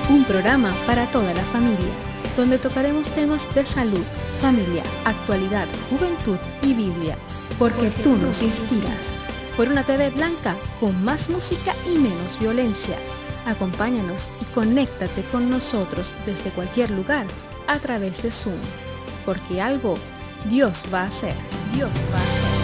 un programa para toda la familia, donde tocaremos temas de salud, familia, actualidad, juventud y Biblia, porque tú nos inspiras. Por una TV blanca con más música y menos violencia. Acompáñanos y conéctate con nosotros desde cualquier lugar a través de Zoom, porque algo Dios va a hacer, Dios va a hacer.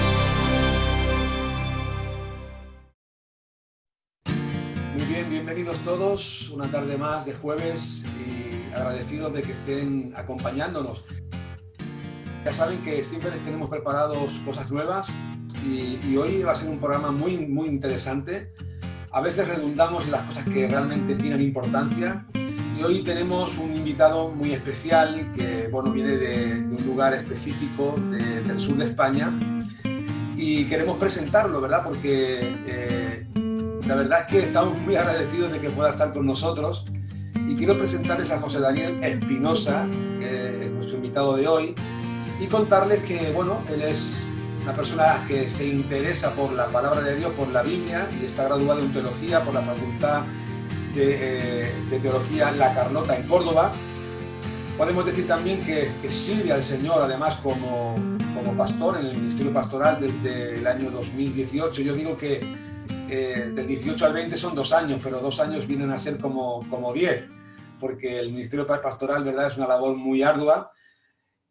Muy bien, bienvenidos todos, una tarde más de jueves y agradecidos de que estén acompañándonos. Ya saben que siempre les tenemos preparados cosas nuevas y hoy va a ser un programa muy interesante. A veces redundamos en las cosas que realmente tienen importancia y hoy tenemos un invitado muy especial que viene de un lugar específico del sur de España y queremos presentarlo, ¿verdad? Porque la verdad es que estamos muy agradecidos de que pueda estar con nosotros y quiero presentarles a José Daniel Espinosa, que es nuestro invitado de hoy, y contarles que, él es una persona que se interesa por la palabra de Dios, por la Biblia, y está graduado en teología por la Facultad de Teología La Carlota en Córdoba. Podemos decir también que sirve al Señor, además, como pastor en el Ministerio Pastoral desde el año 2018. Yo digo que del 18 al 20 son 2 años, pero 2 años vienen a ser como 10, porque el Ministerio Pastoral, ¿verdad?, es una labor muy ardua.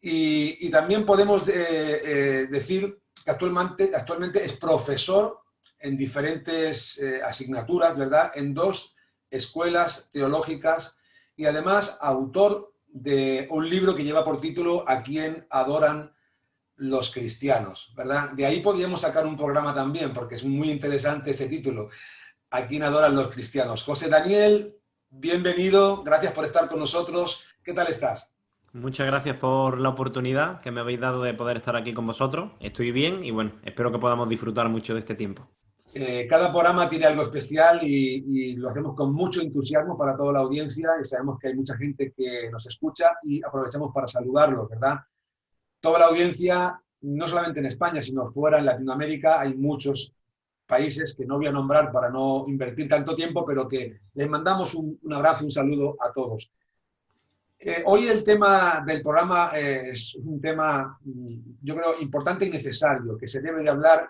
Y también podemos decir que actualmente es profesor en diferentes asignaturas, ¿verdad?, en 2 escuelas teológicas y además autor de un libro que lleva por título ¿A quién adoran los cristianos?, ¿verdad? De ahí podríamos sacar un programa también, porque es muy interesante ese título, ¿A quién adoran los cristianos? José Daniel, bienvenido, gracias por estar con nosotros. ¿Qué tal estás? Muchas gracias por la oportunidad que me habéis dado de poder estar aquí con vosotros. Estoy bien y espero que podamos disfrutar mucho de este tiempo. Cada programa tiene algo especial y lo hacemos con mucho entusiasmo para toda la audiencia y sabemos que hay mucha gente que nos escucha y aprovechamos para saludarlos, ¿verdad? Toda la audiencia, no solamente en España, sino fuera en Latinoamérica, hay muchos países que no voy a nombrar para no invertir tanto tiempo, pero que les mandamos un abrazo, un saludo a todos. Hoy el tema del programa es un tema, yo creo, importante y necesario, que se debe de hablar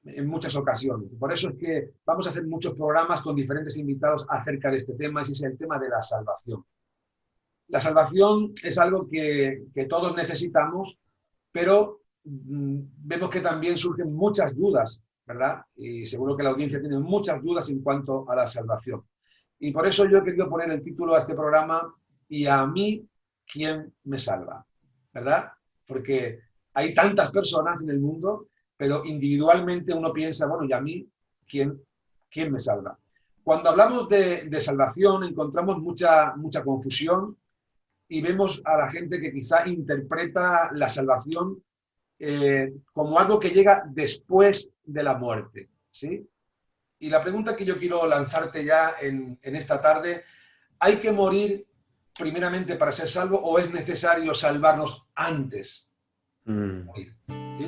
en muchas ocasiones. Por eso es que vamos a hacer muchos programas con diferentes invitados acerca de este tema, y es el tema de la salvación. La salvación es algo que todos necesitamos, pero vemos que también surgen muchas dudas, ¿verdad? Y seguro que la audiencia tiene muchas dudas en cuanto a la salvación. Y por eso yo he querido poner el título a este programa, ¿Y a mí quién me salva?, ¿verdad? Porque hay tantas personas en el mundo, pero individualmente uno piensa, ¿y a mí quién me salva? Cuando hablamos de salvación encontramos mucha confusión y vemos a la gente que quizá interpreta la salvación como algo que llega después de la muerte, ¿sí? Y la pregunta que yo quiero lanzarte ya en esta tarde, ¿hay que morir primeramente para ser salvo o es necesario salvarnos antes de morir? ¿Sí?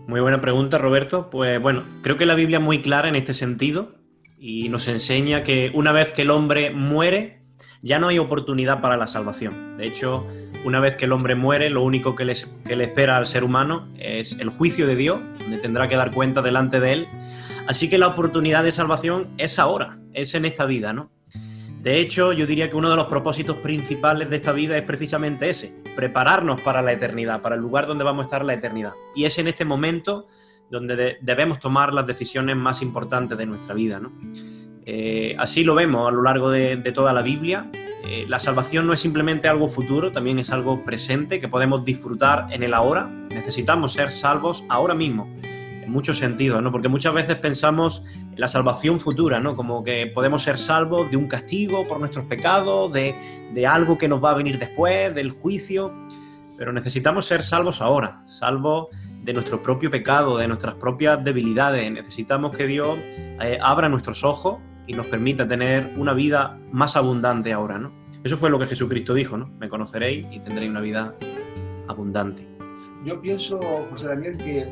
Muy buena pregunta, Roberto. Creo que la Biblia es muy clara en este sentido y nos enseña que una vez que el hombre muere, ya no hay oportunidad para la salvación. De hecho, una vez que el hombre muere, lo único que le espera al ser humano es el juicio de Dios, donde tendrá que dar cuenta delante de él. Así que la oportunidad de salvación es ahora, es en esta vida, ¿no? De hecho, yo diría que uno de los propósitos principales de esta vida es precisamente ese, prepararnos para la eternidad, para el lugar donde vamos a estar la eternidad. Y es en este momento donde debemos tomar las decisiones más importantes de nuestra vida, ¿no? Así lo vemos a lo largo de toda la Biblia. La salvación no es simplemente algo futuro, también es algo presente que podemos disfrutar en el ahora. Necesitamos ser salvos ahora mismo, en muchos sentidos, ¿no? Porque muchas veces pensamos en la salvación futura, ¿no? Como que podemos ser salvos de un castigo por nuestros pecados, de algo que nos va a venir después, del juicio. Pero necesitamos ser salvos ahora, salvos de nuestro propio pecado, de nuestras propias debilidades. Necesitamos que Dios abra nuestros ojos y nos permita tener una vida más abundante ahora, ¿no? Eso fue lo que Jesucristo dijo, ¿no? Me conoceréis y tendréis una vida abundante. Yo pienso, José Daniel, que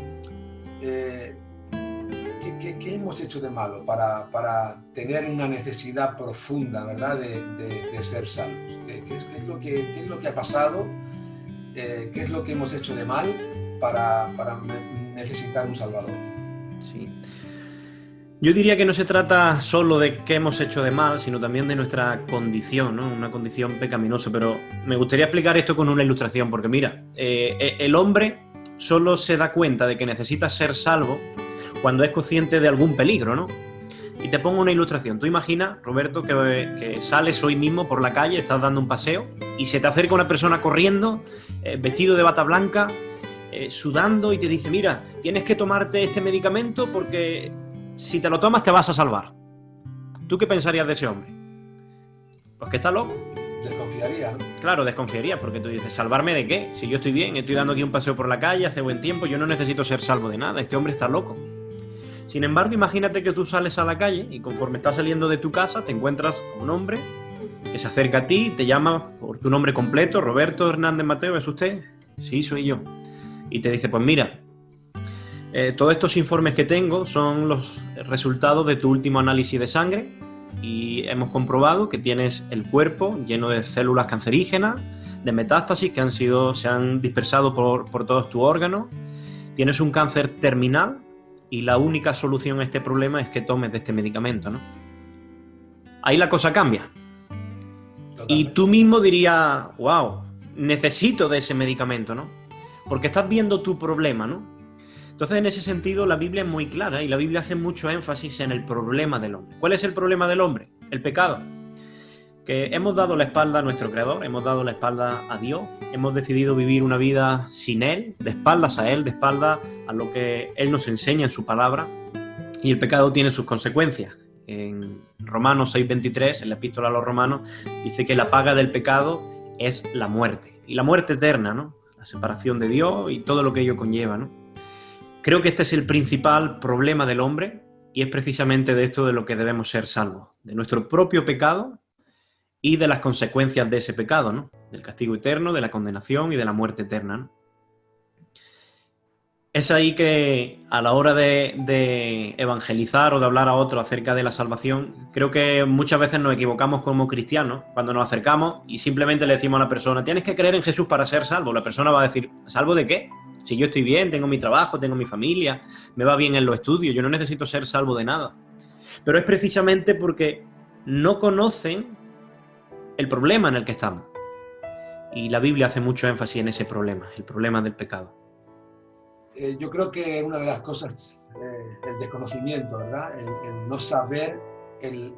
¿qué hemos hecho de malo para tener una necesidad profunda, ¿verdad?, de ser salvos? ¿Qué es lo que ha pasado? ¿Qué es lo que hemos hecho de mal para necesitar un Salvador? Sí. Yo diría que no se trata solo de qué hemos hecho de mal, sino también de nuestra condición, ¿no? Una condición pecaminosa. Pero me gustaría explicar esto con una ilustración, porque mira, el hombre solo se da cuenta de que necesita ser salvo cuando es consciente de algún peligro, ¿no? Y te pongo una ilustración. Tú imagina, Roberto, que sales hoy mismo por la calle, estás dando un paseo y se te acerca una persona corriendo, vestido de bata blanca, sudando, y te dice: mira, tienes que tomarte este medicamento porque si te lo tomas te vas a salvar. ¿Tú qué pensarías de ese hombre? Pues que está loco. Desconfiaría, ¿no? Claro, desconfiarías, porque tú dices: ¿salvarme de qué? Si yo estoy bien, estoy dando aquí un paseo por la calle, hace buen tiempo, yo no necesito ser salvo de nada, este hombre está loco. Sin embargo, imagínate que tú sales a la calle y conforme estás saliendo de tu casa te encuentras a un hombre que se acerca a ti, te llama por tu nombre completo: Roberto Hernández Mateo, ¿es usted? Sí, soy yo. Y te dice: pues mira, todos estos informes que tengo son los resultados de tu último análisis de sangre y hemos comprobado que tienes el cuerpo lleno de células cancerígenas, de metástasis que se han dispersado por todos tus órganos, tienes un cáncer terminal y la única solución a este problema es que tomes de este medicamento, ¿no? Ahí la cosa cambia. Totalmente. Y tú mismo dirías: wow, necesito de ese medicamento, ¿no? Porque estás viendo tu problema, ¿no? Entonces, en ese sentido, la Biblia es muy clara y la Biblia hace mucho énfasis en el problema del hombre. ¿Cuál es el problema del hombre? El pecado. Que hemos dado la espalda a nuestro Creador, hemos dado la espalda a Dios, hemos decidido vivir una vida sin Él, de espaldas a Él, de espaldas a lo que Él nos enseña en su palabra, y el pecado tiene sus consecuencias. En Romanos 6:23, en la epístola a los Romanos, dice que la paga del pecado es la muerte, y la muerte eterna, ¿no? La separación de Dios y todo lo que ello conlleva, ¿no? Creo que este es el principal problema del hombre y es precisamente de esto de lo que debemos ser salvos, de nuestro propio pecado y de las consecuencias de ese pecado, ¿no? Del castigo eterno, de la condenación y de la muerte eterna, ¿no? Es ahí que a la hora de evangelizar o de hablar a otro acerca de la salvación, creo que muchas veces nos equivocamos como cristianos cuando nos acercamos y simplemente le decimos a la persona: tienes que creer en Jesús para ser salvo. La persona va a decir: ¿salvo de qué? Si yo estoy bien, tengo mi trabajo, tengo mi familia, me va bien en los estudios, yo no necesito ser salvo de nada. Pero es precisamente porque no conocen el problema en el que estamos. Y la Biblia hace mucho énfasis en ese problema, el problema del pecado. Yo creo que una de las cosas, el desconocimiento, ¿verdad? El no saber en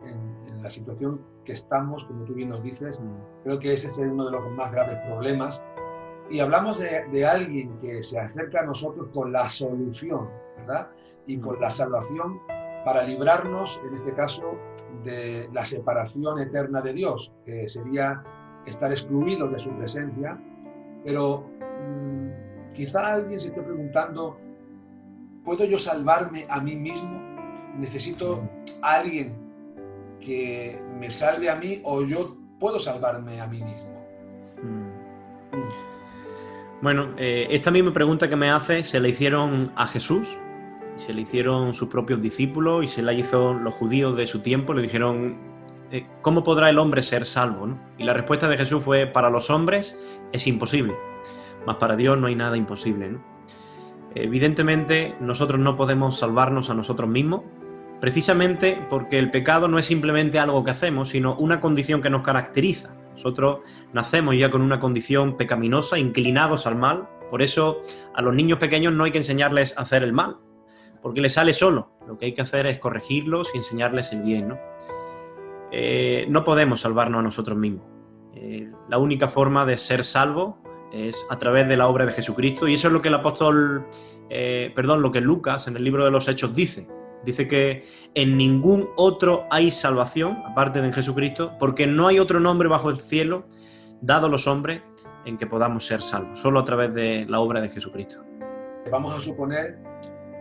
la situación que estamos, como tú bien nos dices, creo que ese es uno de los más graves problemas. Y hablamos de alguien que se acerca a nosotros con la solución, ¿verdad? Y con la salvación para librarnos, en este caso, de la separación eterna de Dios, que sería estar excluidos de su presencia. Pero quizá alguien se esté preguntando: ¿puedo yo salvarme a mí mismo? ¿Necesito a alguien que me salve a mí o yo puedo salvarme a mí mismo? Bueno, esta misma pregunta que me hace se la hicieron a Jesús, se la hicieron sus propios discípulos y se la hizo los judíos de su tiempo. Le dijeron: ¿cómo podrá el hombre ser salvo, ¿no? Y la respuesta de Jesús fue: para los hombres es imposible, mas para Dios no hay nada imposible, ¿no? Evidentemente nosotros no podemos salvarnos a nosotros mismos, precisamente porque el pecado no es simplemente algo que hacemos, sino una condición que nos caracteriza. Nosotros nacemos ya con una condición pecaminosa, inclinados al mal. Por eso a los niños pequeños no hay que enseñarles a hacer el mal, porque les sale solo. Lo que hay que hacer es corregirlos y enseñarles el bien, ¿no? No podemos salvarnos a nosotros mismos. La única forma de ser salvo es a través de la obra de Jesucristo, y eso es lo que el apóstol, lo que Lucas en el libro de los Hechos dice. Dice que en ningún otro hay salvación, aparte de en Jesucristo, porque no hay otro nombre bajo el cielo dado a los hombres en que podamos ser salvos, solo a través de la obra de Jesucristo. Vamos a suponer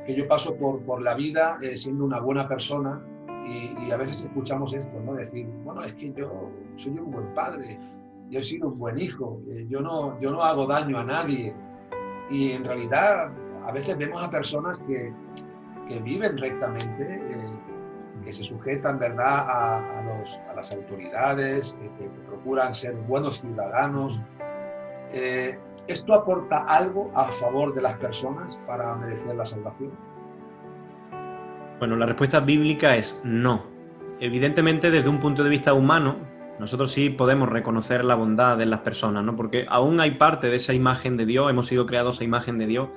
que yo paso por la vida siendo una buena persona y a veces escuchamos esto, ¿no? Decir: bueno, es que yo soy un buen padre, yo he sido un buen hijo, yo no hago daño a nadie. Y en realidad a veces vemos a personas que que viven rectamente, que se sujetan, ¿verdad?, a las autoridades, que procuran ser buenos ciudadanos. ¿Esto aporta algo a favor de las personas para merecer la salvación? Bueno, la respuesta bíblica es no. Evidentemente, desde un punto de vista humano, nosotros sí podemos reconocer la bondad en las personas, ¿no? Porque aún hay parte de esa imagen de Dios, hemos sido creados a imagen de Dios,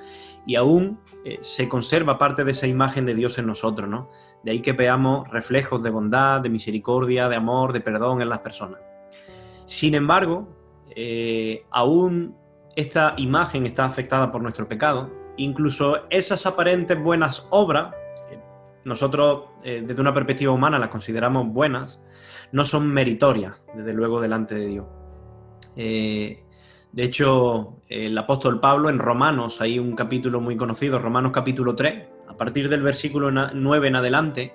y aún se conserva parte de esa imagen de Dios en nosotros, ¿no? De ahí que veamos reflejos de bondad, de misericordia, de amor, de perdón en las personas. Sin embargo, aún esta imagen está afectada por nuestro pecado. Incluso esas aparentes buenas obras, que nosotros desde una perspectiva humana las consideramos buenas, no son meritorias, desde luego, delante de Dios. De hecho, el apóstol Pablo en Romanos, hay un capítulo muy conocido, Romanos capítulo 3, a partir del versículo 9 en adelante,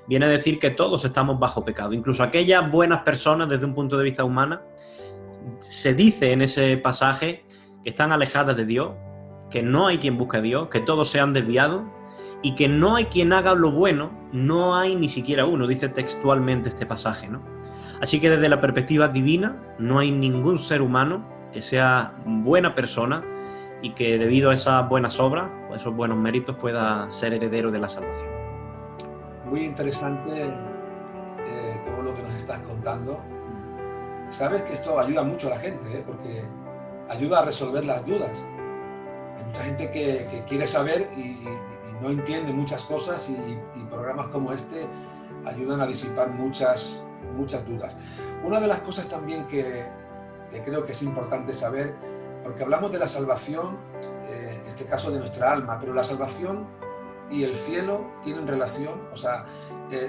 viene a decir que todos estamos bajo pecado. Incluso aquellas buenas personas, desde un punto de vista humano, se dice en ese pasaje que están alejadas de Dios, que no hay quien busque a Dios, que todos se han desviado y que no hay quien haga lo bueno, no hay ni siquiera uno, dice textualmente este pasaje, ¿no? Así que desde la perspectiva divina no hay ningún ser humano que sea buena persona y que debido a esas buenas obras o esos buenos méritos pueda ser heredero de la salvación. Muy interesante todo lo que nos estás contando. Sabes que esto ayuda mucho a la gente, porque ayuda a resolver las dudas. Hay mucha gente que quiere saber y no entiende muchas cosas, y programas como este ayudan a disipar muchas dudas. Una de las cosas también que creo que es importante saber, porque hablamos de la salvación, en este caso de nuestra alma, pero la salvación y el cielo tienen relación. O sea,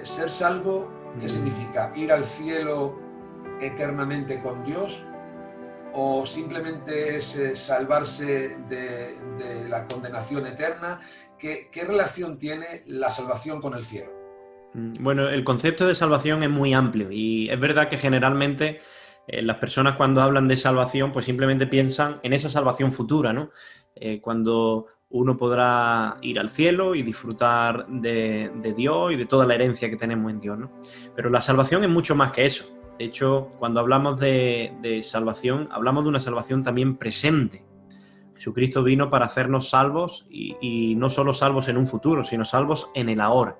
ser salvo, ¿qué significa? ¿Ir al cielo eternamente con Dios? ¿O simplemente es salvarse de la condenación eterna? ¿Qué relación tiene la salvación con el cielo? Bueno, el concepto de salvación es muy amplio, y es verdad que generalmente las personas, cuando hablan de salvación, pues simplemente piensan en esa salvación futura, ¿no? Cuando uno podrá ir al cielo y disfrutar de Dios y de toda la herencia que tenemos en Dios, ¿no? Pero la salvación es mucho más que eso. De hecho, cuando hablamos de salvación, hablamos de una salvación también presente. Jesucristo vino para hacernos salvos, y no solo salvos en un futuro, sino salvos en el ahora.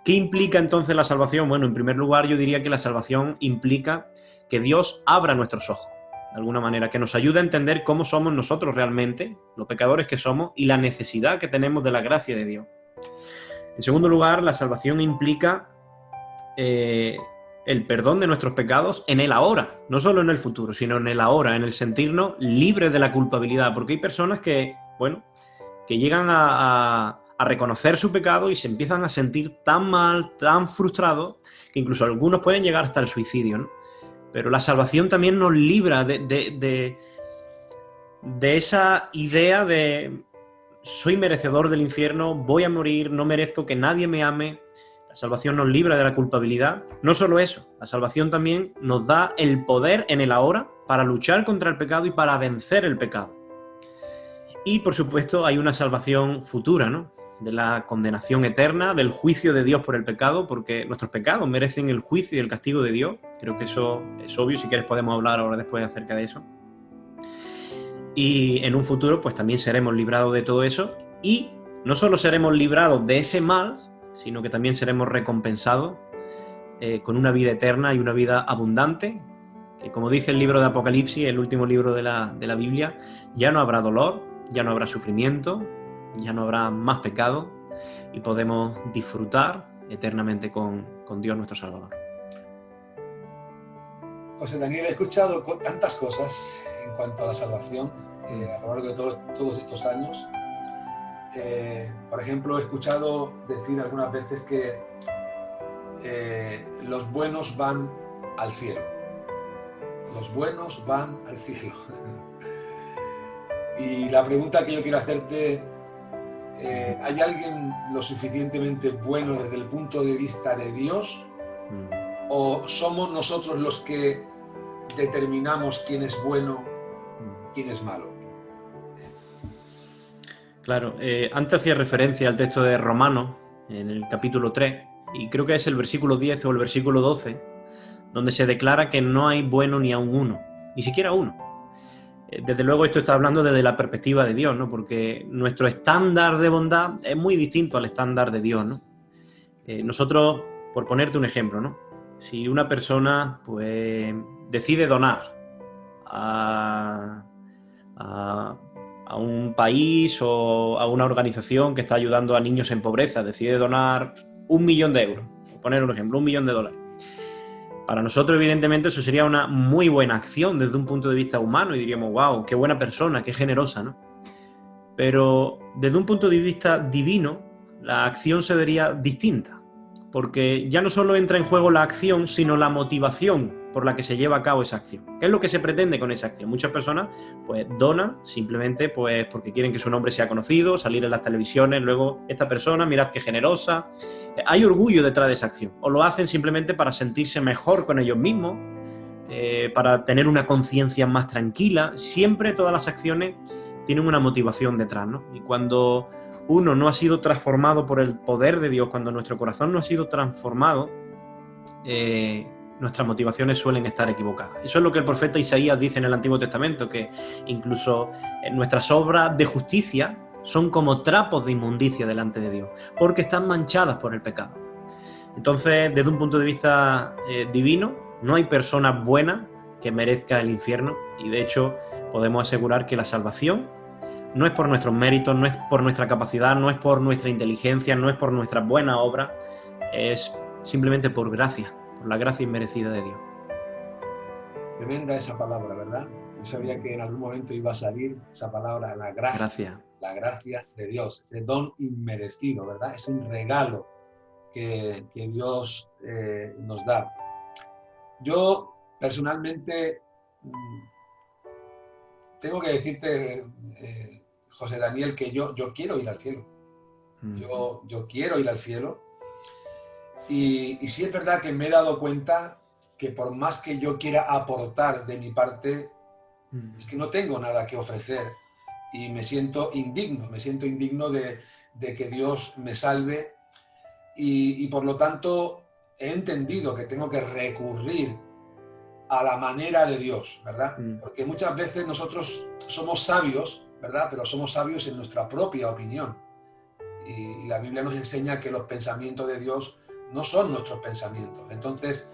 ¿Qué implica entonces la salvación? Bueno, en primer lugar, yo diría que la salvación implica que Dios abra nuestros ojos, de alguna manera, que nos ayude a entender cómo somos nosotros realmente, los pecadores que somos, y la necesidad que tenemos de la gracia de Dios. En segundo lugar, la salvación implica el perdón de nuestros pecados en el ahora, no solo en el futuro, sino en el ahora, en el sentirnos libres de la culpabilidad, porque hay personas que llegan a reconocer su pecado y se empiezan a sentir tan mal, tan frustrados, que incluso algunos pueden llegar hasta el suicidio, ¿no? Pero la salvación también nos libra de esa idea de soy merecedor del infierno, voy a morir, no merezco que nadie me ame. La salvación nos libra de la culpabilidad. No solo eso, la salvación también nos da el poder en el ahora para luchar contra el pecado y para vencer el pecado. Y por supuesto hay una salvación futura, ¿no? De la condenación eterna, del juicio de Dios por el pecado, porque nuestros pecados merecen el juicio y el castigo de Dios. Creo que eso es obvio. Si quieres podemos hablar ahora después acerca de eso. Y en un futuro pues también seremos librados de todo eso, y no solo seremos librados de ese mal, sino que también seremos recompensados con una vida eterna y una vida abundante, que, como dice el libro de Apocalipsis, el último libro de la Biblia, ya no habrá dolor, ya no habrá sufrimiento, ya no habrá más pecado, y podemos disfrutar eternamente con Dios nuestro Salvador. José Daniel, he escuchado tantas cosas en cuanto a la salvación a lo largo de todos estos años. Por ejemplo, he escuchado decir algunas veces que los buenos van al cielo. Los buenos van al cielo. Y la pregunta que yo quiero hacerte, ¿hay alguien lo suficientemente bueno desde el punto de vista de Dios? ¿O somos nosotros los que determinamos quién es bueno, quién es malo? Claro, antes hacía referencia al texto de Romanos, en el capítulo 3, y creo que es el versículo 10 o el versículo 12, donde se declara que no hay bueno ni aun uno, ni siquiera uno. Desde luego esto está hablando desde la perspectiva de Dios, ¿no? Porque nuestro estándar de bondad es muy distinto al estándar de Dios, ¿no? Nosotros, por ponerte un ejemplo, ¿no? Si una persona pues decide donar a un país o a una organización que está ayudando a niños en pobreza, decide donar 1 millón de euros, por poner un ejemplo, 1 millón de dólares. Para nosotros, evidentemente, eso sería una muy buena acción desde un punto de vista humano y diríamos, wow, qué buena persona, qué generosa, ¿no? Pero desde un punto de vista divino, la acción se vería distinta, porque ya no solo entra en juego la acción, sino la motivación por la que se lleva a cabo esa acción. ¿Qué es lo que se pretende con esa acción? Muchas personas pues donan simplemente pues porque quieren que su nombre sea conocido, salir en las televisiones, luego esta persona, mirad qué generosa. Hay orgullo detrás de esa acción, o lo hacen simplemente para sentirse mejor con ellos mismos, para tener una conciencia más tranquila. Siempre todas las acciones tienen una motivación detrás, ¿no? Y cuando uno no ha sido transformado por el poder de Dios, cuando nuestro corazón no ha sido transformado, nuestras motivaciones suelen estar equivocadas. Eso es lo que el profeta Isaías dice en el Antiguo Testamento, que incluso nuestras obras de justicia son como trapos de inmundicia delante de Dios, porque están manchadas por el pecado. Entonces, desde un punto de vista divino, no hay persona buena que merezca el infierno, y de hecho podemos asegurar que la salvación no es por nuestros méritos, no es por nuestra capacidad, no es por nuestra inteligencia, no es por nuestras buenas obras, es simplemente por gracia, por la gracia inmerecida de Dios. Tremenda esa palabra, ¿verdad? Yo sabía que en algún momento iba a salir esa palabra, la gracia. La gracia de Dios, ese don inmerecido, ¿verdad? Es un regalo que Dios nos da. Yo, personalmente, tengo que decirte, José Daniel, que yo quiero ir al cielo. Yo quiero ir al cielo. Y sí es verdad que me he dado cuenta que por más que yo quiera aportar de mi parte, es que no tengo nada que ofrecer y me siento indigno de que Dios me salve y por lo tanto he entendido que tengo que recurrir a la manera de Dios, ¿verdad? Porque muchas veces nosotros somos sabios, ¿verdad? Pero somos sabios en nuestra propia opinión. Y la Biblia nos enseña que los pensamientos de Dios no son nuestros pensamientos. Entonces,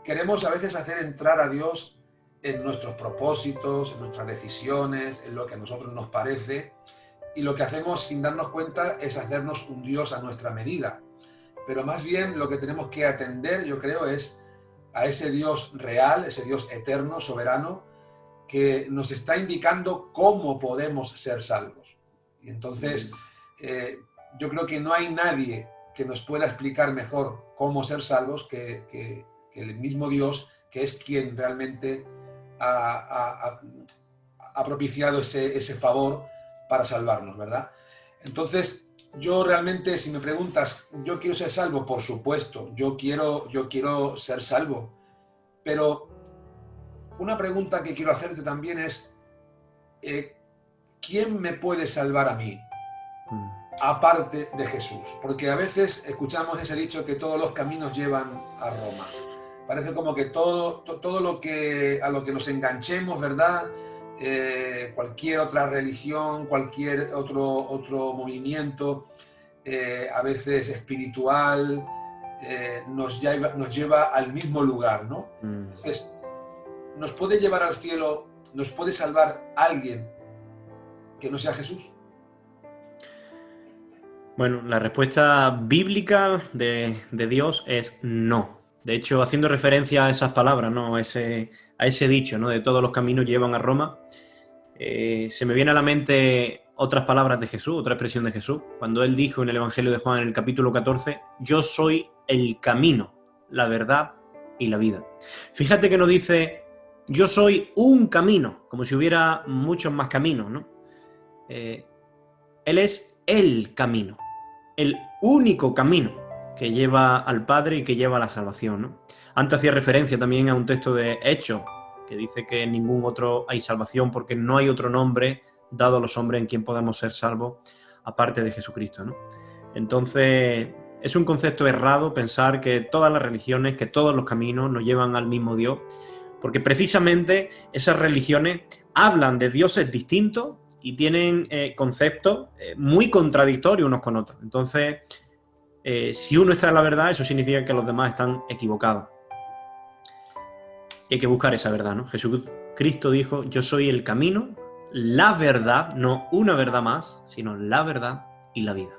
queremos a veces hacer entrar a Dios en nuestros propósitos, en nuestras decisiones, en lo que a nosotros nos parece, y lo que hacemos sin darnos cuenta es hacernos un Dios a nuestra medida. Pero más bien lo que tenemos que atender, yo creo, es a ese Dios real, ese Dios eterno, soberano, que nos está indicando cómo podemos ser salvos. Y entonces, yo creo que no hay nadie que nos pueda explicar mejor cómo ser salvos que el mismo Dios, que es quien realmente ha propiciado ese favor para salvarnos, ¿verdad? Entonces, yo realmente, si me preguntas, ¿yo quiero ser salvo? Por supuesto, yo quiero ser salvo. Pero una pregunta que quiero hacerte también es, ¿quién me puede salvar a mí? Aparte de Jesús. Porque a veces escuchamos ese dicho que todos los caminos llevan a Roma. Parece como que todo a lo que nos enganchemos, ¿verdad? Cualquier otra religión, cualquier otro movimiento, a veces espiritual, nos lleva al mismo lugar, ¿no? Entonces, ¿nos puede llevar al cielo, nos puede salvar alguien que no sea Jesús? Bueno, la respuesta bíblica de Dios es no. De hecho, haciendo referencia a esas palabras, ¿no? a ese dicho, ¿no? De todos los caminos llevan a Roma, se me viene a la mente otras palabras de Jesús, otra expresión de Jesús, cuando él dijo en el Evangelio de Juan, en el capítulo 14, yo soy el camino, la verdad y la vida. Fíjate que no dice, yo soy un camino, como si hubiera muchos más caminos, ¿no? Él es el camino, el único camino que lleva al Padre y que lleva a la salvación, ¿no? Antes hacía referencia también a un texto de Hechos, que dice que en ningún otro hay salvación porque no hay otro nombre dado a los hombres en quien podamos ser salvos, aparte de Jesucristo, ¿no? Entonces, es un concepto errado pensar que todas las religiones, que todos los caminos nos llevan al mismo Dios, porque precisamente esas religiones hablan de dioses distintos y tienen conceptos muy contradictorios unos con otros. Entonces, si uno está en la verdad, eso significa que los demás están equivocados. Y hay que buscar esa verdad, ¿no? Jesucristo dijo, yo soy el camino, la verdad, no una verdad más, sino la verdad y la vida.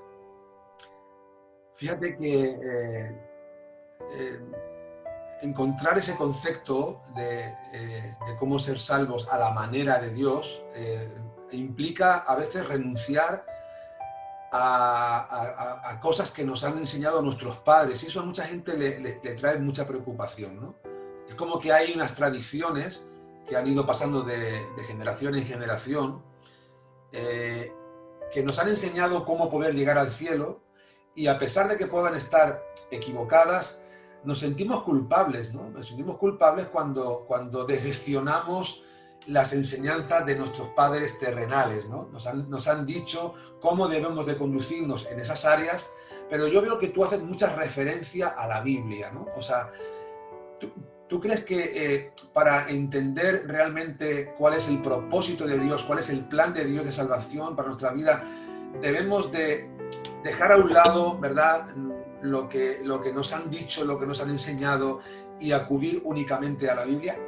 Fíjate que encontrar ese concepto de cómo ser salvos a la manera de Dios implica a veces renunciar a cosas que nos han enseñado nuestros padres, y eso a mucha gente le trae mucha preocupación, ¿no? Es como que hay unas tradiciones que han ido pasando de generación en generación que nos han enseñado cómo poder llegar al cielo, y a pesar de que puedan estar equivocadas, nos sentimos culpables, ¿no? Nos sentimos culpables cuando decepcionamos las enseñanzas de nuestros padres terrenales, ¿no? Nos han dicho cómo debemos de conducirnos en esas áreas, pero yo veo que tú haces mucha referencia a la Biblia, ¿no? O sea, ¿tú crees que para entender realmente cuál es el propósito de Dios, cuál es el plan de Dios de salvación para nuestra vida, debemos de dejar a un lado, ¿verdad?, lo que nos han dicho, lo que nos han enseñado, y acudir únicamente a la Biblia?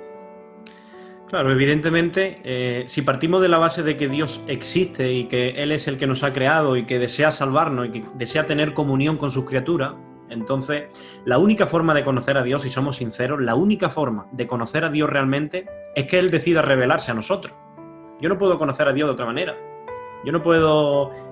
Claro, evidentemente, si partimos de la base de que Dios existe y que Él es el que nos ha creado y que desea salvarnos y que desea tener comunión con sus criaturas, entonces la única forma de conocer a Dios, si somos sinceros, la única forma de conocer a Dios realmente es que Él decida revelarse a nosotros. Yo no puedo conocer a Dios de otra manera. Yo no puedo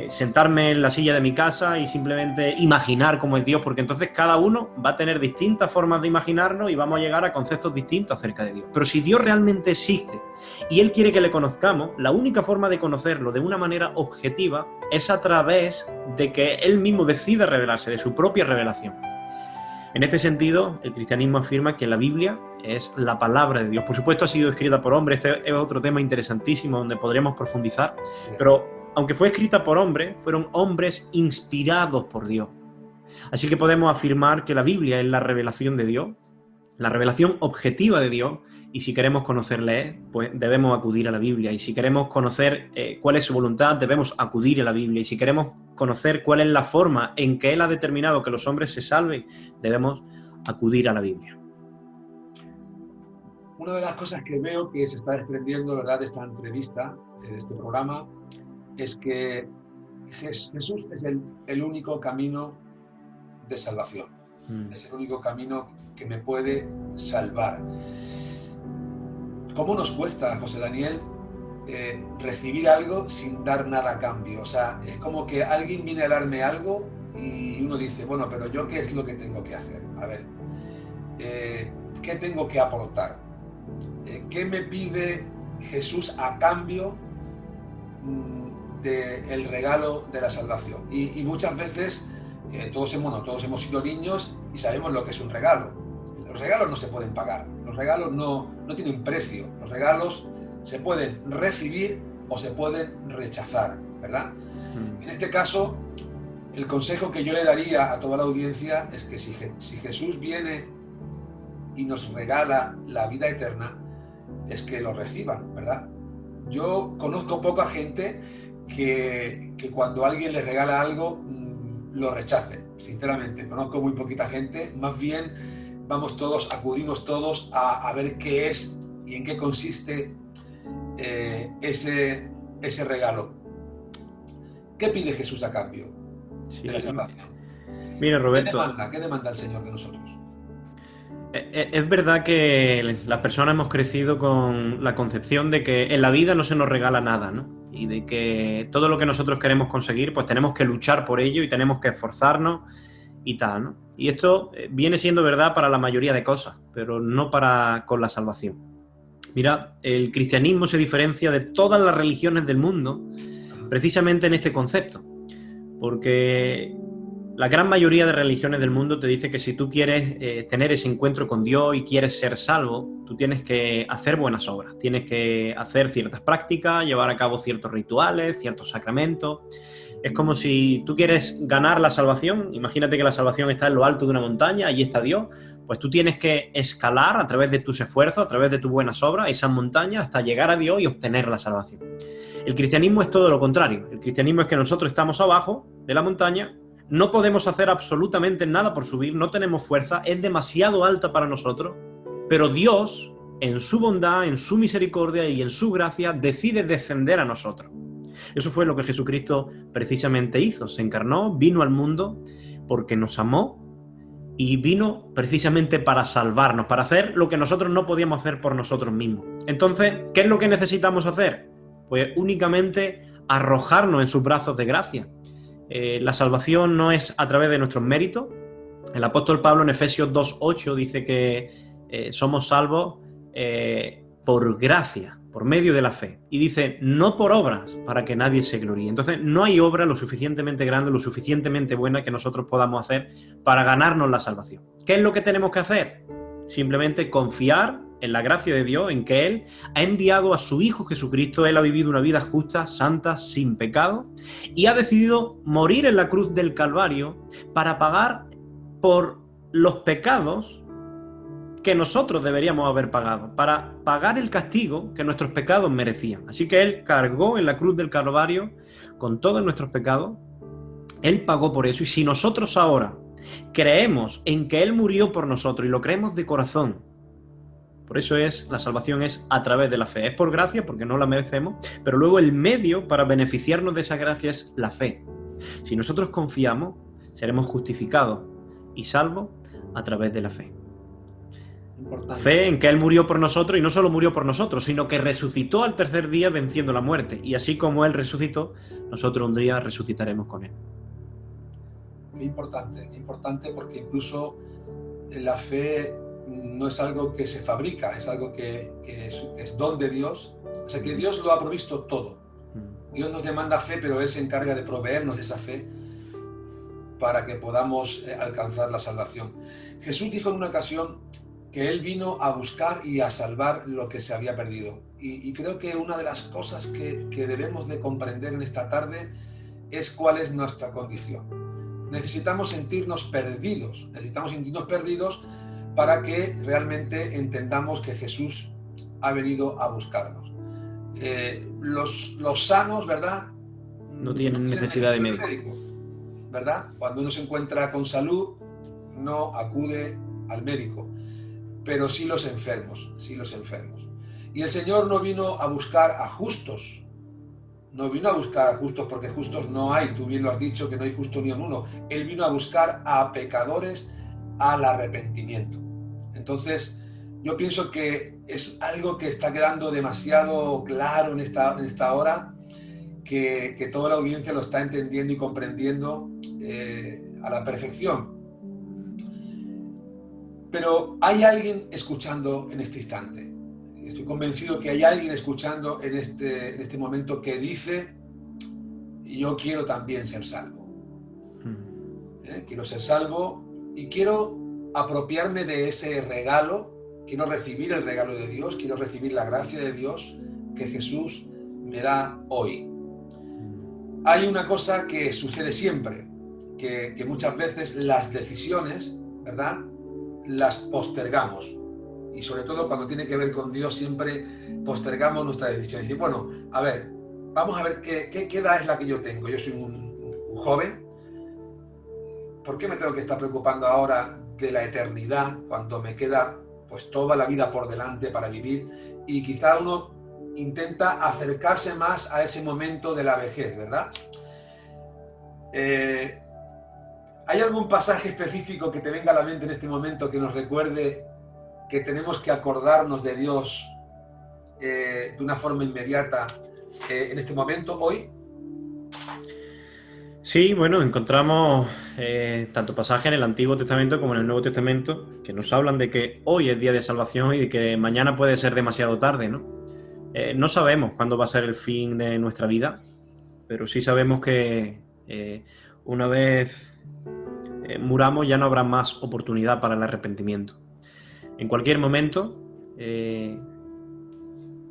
sentarme en la silla de mi casa y simplemente imaginar cómo es Dios, porque entonces cada uno va a tener distintas formas de imaginarnos y vamos a llegar a conceptos distintos acerca de Dios. Pero si Dios realmente existe y Él quiere que le conozcamos, la única forma de conocerlo de una manera objetiva es a través de que Él mismo decida revelarse, de su propia revelación. En este sentido, el cristianismo afirma que la Biblia es la palabra de Dios. Por supuesto, ha sido escrita por hombres. Este es otro tema interesantísimo donde podríamos profundizar, pero aunque fue escrita por hombres, fueron hombres inspirados por Dios. Así que podemos afirmar que la Biblia es la revelación de Dios, la revelación objetiva de Dios, y si queremos conocerle, pues debemos acudir a la Biblia. Y si queremos conocer cuál es su voluntad, debemos acudir a la Biblia. Y si queremos conocer cuál es la forma en que Él ha determinado que los hombres se salven, debemos acudir a la Biblia. Una de las cosas que veo que se está desprendiendo, ¿verdad?, de esta entrevista, de este programa, es que Jesús es el único camino de salvación. Es el único camino que me puede salvar. ¿Cómo nos cuesta, José Daniel, recibir algo sin dar nada a cambio? O sea, es como que alguien viene a darme algo y uno dice, bueno, pero ¿yo qué es lo que tengo que hacer? A ver, ¿qué tengo que aportar? ¿Qué me pide Jesús a cambio del regalo de la salvación? Y muchas veces todos hemos sido niños y sabemos lo que es un regalo. Los regalos no se pueden pagar, los regalos no tienen precio, los regalos se pueden recibir o se pueden rechazar, ¿verdad? En este caso, el consejo que yo le daría a toda la audiencia es que si Jesús viene y nos regala la vida eterna, es que lo reciban, ¿verdad? Yo conozco poca gente que cuando alguien le regala algo lo rechace, sinceramente. Conozco muy poquita gente, más bien acudimos todos a ver qué es y en qué consiste ese regalo. ¿Qué pide Jesús a cambio de la salvación? Mira, Roberto, ¿Qué demanda el Señor de nosotros? Es verdad que las personas hemos crecido con la concepción de que en la vida no se nos regala nada, ¿no? Y de que todo lo que nosotros queremos conseguir, pues tenemos que luchar por ello y tenemos que esforzarnos y tal, ¿no? Y esto viene siendo verdad para la mayoría de cosas, pero no con la salvación. Mira, el cristianismo se diferencia de todas las religiones del mundo precisamente en este concepto, porque La gran mayoría de religiones del mundo te dice que si tú quieres tener ese encuentro con Dios y quieres ser salvo, tú tienes que hacer buenas obras, tienes que hacer ciertas prácticas, llevar a cabo ciertos rituales, ciertos sacramentos. Es como si tú quieres ganar la salvación, imagínate que la salvación está en lo alto de una montaña, allí está Dios, pues tú tienes que escalar a través de tus esfuerzos, a través de tus buenas obras, esas montañas hasta llegar a Dios y obtener la salvación. El cristianismo es todo lo contrario. El cristianismo es que nosotros estamos abajo de la montaña, no podemos hacer absolutamente nada por subir, no tenemos fuerza, es demasiado alta para nosotros, pero Dios, en su bondad, en su misericordia y en su gracia, decide descender a nosotros. Eso fue lo que Jesucristo precisamente hizo. Se encarnó, vino al mundo porque nos amó y vino precisamente para salvarnos, para hacer lo que nosotros no podíamos hacer por nosotros mismos. Entonces, ¿qué es lo que necesitamos hacer? Pues únicamente arrojarnos en sus brazos de gracia. La salvación no es a través de nuestros méritos. El apóstol Pablo en Efesios 2:8 dice que somos salvos por gracia, por medio de la fe. Y dice, no por obras, para que nadie se gloríe. Entonces, no hay obra lo suficientemente grande, lo suficientemente buena que nosotros podamos hacer para ganarnos la salvación. ¿Qué es lo que tenemos que hacer? Simplemente confiar en la gracia de Dios, en que Él ha enviado a su Hijo Jesucristo. Él ha vivido una vida justa, santa, sin pecado, y ha decidido morir en la cruz del Calvario para pagar por los pecados que nosotros deberíamos haber pagado, para pagar el castigo que nuestros pecados merecían. Así que Él cargó en la cruz del Calvario con todos nuestros pecados, Él pagó por eso, y si nosotros ahora creemos en que Él murió por nosotros y lo creemos de corazón, por eso la salvación es a través de la fe. Es por gracia, porque no la merecemos, pero luego el medio para beneficiarnos de esa gracia es la fe. Si nosotros confiamos, seremos justificados y salvos a través de la fe. La fe en que Él murió por nosotros, y no solo murió por nosotros, sino que resucitó al tercer día venciendo la muerte. Y así como Él resucitó, nosotros un día resucitaremos con Él. Qué importante porque incluso la fe no es algo que se fabrica, es algo que es don de Dios. O sea que Dios lo ha provisto todo. Dios nos demanda fe, pero Él se encarga de proveernos de esa fe para que podamos alcanzar la salvación. Jesús dijo en una ocasión que Él vino a buscar y a salvar lo que se había perdido. Y creo que una de las cosas que debemos de comprender en esta tarde es cuál es nuestra condición. Necesitamos sentirnos perdidos para que realmente entendamos que Jesús ha venido a buscarnos. Los sanos, ¿verdad? No tienen necesidad de médico, ¿verdad? Cuando uno se encuentra con salud, no acude al médico, pero sí los enfermos. Y el Señor no vino a buscar a justos, porque justos no hay, tú bien lo has dicho, que no hay justo ni uno. Él vino a buscar a pecadores al arrepentimiento. Entonces, yo pienso que es algo que está quedando demasiado claro en esta hora, que toda la audiencia lo está entendiendo y comprendiendo a la perfección. Pero hay alguien escuchando en este instante. Estoy convencido que hay alguien escuchando en este momento que dice, yo quiero también ser salvo. Quiero ser salvo y quiero apropiarme de ese regalo, quiero recibir el regalo de Dios, quiero recibir la gracia de Dios que Jesús me da hoy. Hay una cosa que sucede siempre, que muchas veces las decisiones, ¿verdad?, las postergamos. Y sobre todo cuando tiene que ver con Dios, siempre postergamos nuestras decisiones. Y bueno, a ver, vamos a ver qué edad es la que yo tengo. Yo soy un joven. ¿Por qué me tengo que estar preocupando ahora de la eternidad cuando me queda pues toda la vida por delante para vivir? Y quizá uno intenta acercarse más a ese momento de la vejez, ¿verdad? ¿Hay algún pasaje específico que te venga a la mente en este momento que nos recuerde que tenemos que acordarnos de Dios de una forma inmediata en este momento, hoy? Sí, bueno, encontramos tanto pasajes en el Antiguo Testamento como en el Nuevo Testamento que nos hablan de que hoy es día de salvación y de que mañana puede ser demasiado tarde, ¿no? No sabemos cuándo va a ser el fin de nuestra vida, pero sí sabemos que una vez muramos ya no habrá más oportunidad para el arrepentimiento. En cualquier momento,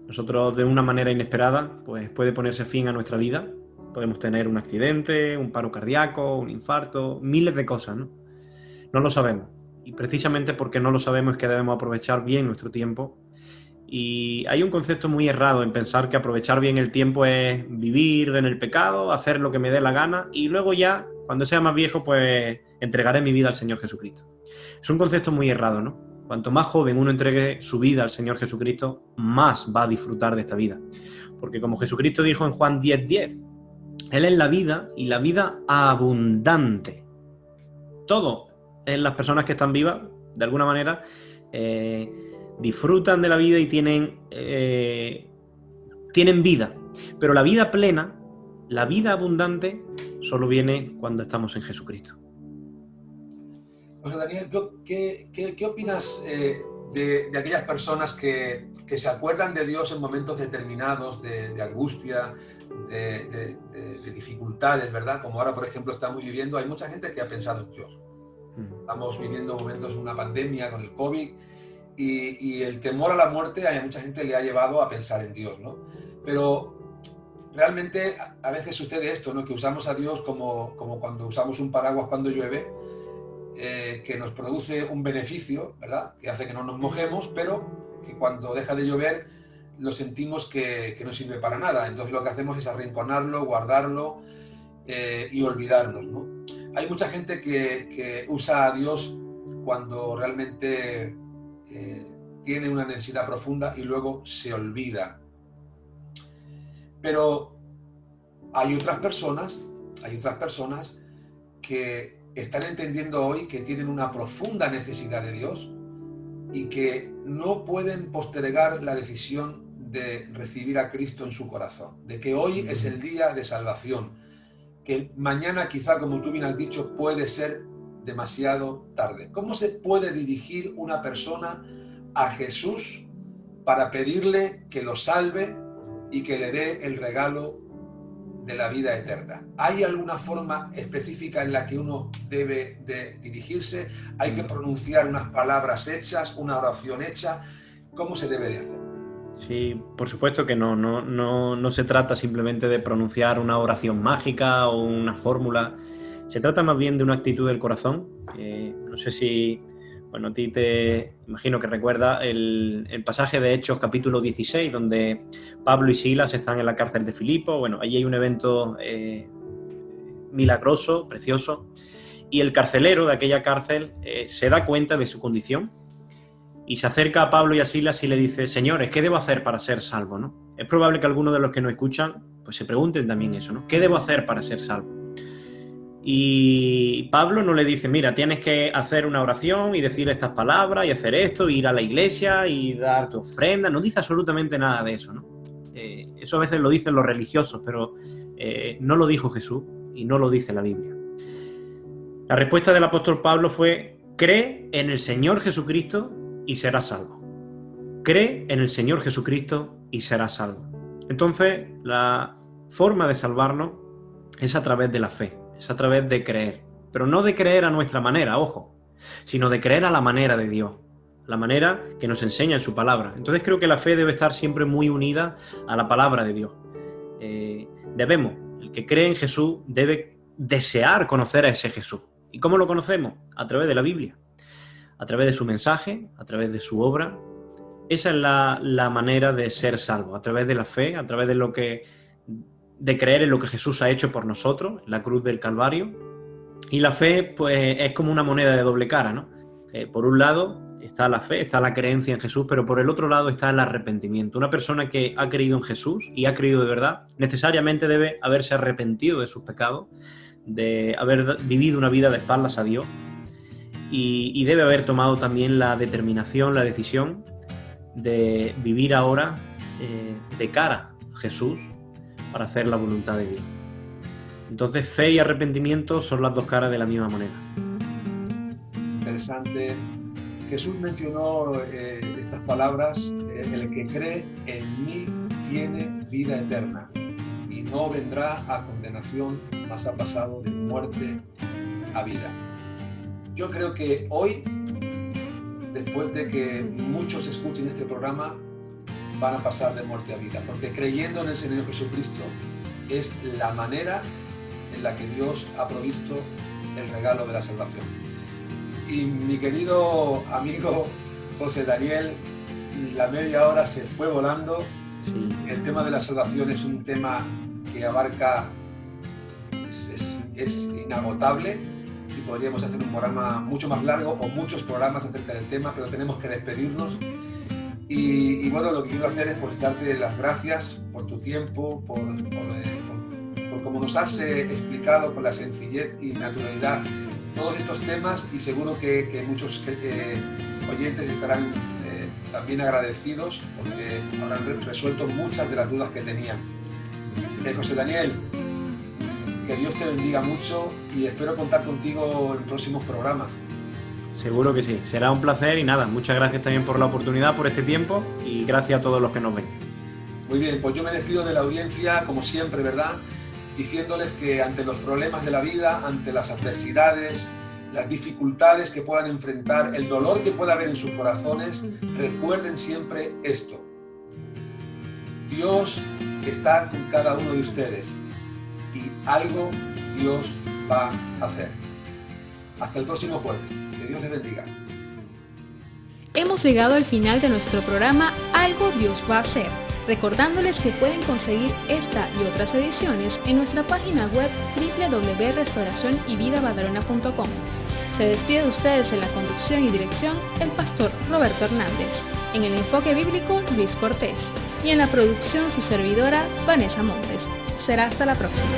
nosotros de una manera inesperada, pues puede ponerse fin a nuestra vida. Podemos tener un accidente, un paro cardíaco, un infarto, miles de cosas, ¿no? No lo sabemos. Y precisamente porque no lo sabemos es que debemos aprovechar bien nuestro tiempo. Y hay un concepto muy errado en pensar que aprovechar bien el tiempo es vivir en el pecado, hacer lo que me dé la gana y luego ya, cuando sea más viejo, pues entregaré mi vida al Señor Jesucristo. Es un concepto muy errado, ¿no? Cuanto más joven uno entregue su vida al Señor Jesucristo, más va a disfrutar de esta vida. Porque como Jesucristo dijo en Juan 10:10, Él es la vida y la vida abundante. Todo en las personas que están vivas, de alguna manera, disfrutan de la vida y tienen vida. Pero la vida plena, la vida abundante, solo viene cuando estamos en Jesucristo. José Daniel, ¿qué opinas de aquellas personas que se acuerdan de Dios en momentos determinados de angustia, de dificultades, ¿verdad? Como ahora, por ejemplo, estamos viviendo, hay mucha gente que ha pensado en Dios. Estamos viviendo momentos de una pandemia con el COVID y el temor a la muerte a mucha gente le ha llevado a pensar en Dios, ¿no? Pero realmente a veces sucede esto, ¿no? Que usamos a Dios como cuando usamos un paraguas cuando llueve, que nos produce un beneficio, ¿verdad? Que hace que no nos mojemos, pero que cuando deja de llover lo sentimos que no sirve para nada. Entonces lo que hacemos es arrinconarlo, guardarlo y olvidarnos, ¿no? Hay mucha gente que usa a Dios cuando realmente tiene una necesidad profunda y luego se olvida. Pero hay otras personas que están entendiendo hoy que tienen una profunda necesidad de Dios y que no pueden postergar la decisión de recibir a Cristo en su corazón, de que hoy es el día de salvación, que mañana quizá, como tú bien has dicho, puede ser demasiado tarde. ¿Cómo se puede dirigir una persona a Jesús para pedirle que lo salve y que le dé el regalo de la vida eterna? ¿Hay alguna forma específica en la que uno debe de dirigirse? ¿Hay que pronunciar unas palabras hechas, una oración hecha? ¿Cómo se debe de hacer? Sí, por supuesto que no se trata simplemente de pronunciar una oración mágica o una fórmula. Se trata más bien de una actitud del corazón. No sé si, bueno, a ti te imagino que recuerda el pasaje de Hechos capítulo 16, donde Pablo y Silas están en la cárcel de Filipo. Bueno, allí hay un evento milagroso, precioso, y el carcelero de aquella cárcel se da cuenta de su condición y se acerca a Pablo y a Silas y le dice: señores, ¿qué debo hacer para ser salvo, no? Es probable que algunos de los que nos escuchan pues se pregunten también eso, ¿no? ¿Qué debo hacer para ser salvo? Y Pablo no le dice: mira, tienes que hacer una oración y decir estas palabras y hacer esto, ir a la iglesia y dar tu ofrenda. No dice absolutamente nada de eso, ¿no? Eso a veces lo dicen los religiosos, pero no lo dijo Jesús y no lo dice la Biblia. La respuesta del apóstol Pablo fue: cree en el Señor Jesucristo y serás salvo. Cree en el Señor Jesucristo y serás salvo. Entonces, la forma de salvarnos es a través de la fe, es a través de creer. Pero no de creer a nuestra manera, ojo, sino de creer a la manera de Dios, la manera que nos enseña en su palabra. Entonces creo que la fe debe estar siempre muy unida a la palabra de Dios. El que cree en Jesús debe desear conocer a ese Jesús. ¿Y cómo lo conocemos? A través de la Biblia, a través de su mensaje, a través de su obra. Esa es la manera de ser salvo, a través de la fe, a través de creer en lo que Jesús ha hecho por nosotros, en la cruz del Calvario. Y la fe, pues, es como una moneda de doble cara, ¿no? Por un lado está la fe, está la creencia en Jesús, pero por el otro lado está el arrepentimiento. Una persona que ha creído en Jesús y ha creído de verdad, necesariamente debe haberse arrepentido de sus pecados, de haber vivido una vida de espaldas a Dios, y debe haber tomado también la determinación, la decisión de vivir ahora de cara a Jesús para hacer la voluntad de Dios. Entonces, fe y arrepentimiento son las dos caras de la misma moneda. Interesante. Jesús mencionó estas palabras: el que cree en mí tiene vida eterna y no vendrá a condenación, mas ha pasado de muerte a vida. Yo creo que hoy, después de que muchos escuchen este programa, van a pasar de muerte a vida, porque creyendo en el Señor Jesucristo es la manera en la que Dios ha provisto el regalo de la salvación. Y mi querido amigo José Daniel, la media hora se fue volando. Sí. El tema de la salvación es un tema que abarca, es inagotable, y podríamos hacer un programa mucho más largo o muchos programas acerca del tema, pero tenemos que despedirnos. Y bueno, lo que quiero hacer es pues darte las gracias por tu tiempo, por cómo nos has explicado con la sencillez y naturalidad todos estos temas, y seguro que muchos oyentes estarán también agradecidos porque habrán resuelto muchas de las dudas que tenían. José Daniel, que Dios te bendiga mucho y espero contar contigo en próximos programas. Seguro que sí, será un placer y nada, muchas gracias también por la oportunidad, por este tiempo y gracias a todos los que nos ven. Muy bien, pues yo me despido de la audiencia como siempre, ¿verdad? Diciéndoles que ante los problemas de la vida, ante las adversidades, las dificultades que puedan enfrentar, el dolor que pueda haber en sus corazones, recuerden siempre esto: Dios está con cada uno de ustedes y algo Dios va a hacer. Hasta el próximo jueves. Que Dios les bendiga. Hemos llegado al final de nuestro programa Algo Dios va a hacer, recordándoles que pueden conseguir esta y otras ediciones en nuestra página web www.restauracionyvidabadalona.com. Se despide de ustedes en la conducción y dirección el pastor Roberto Hernández, en el enfoque bíblico Luis Cortés y en la producción su servidora Vanessa Montes. Será hasta la próxima.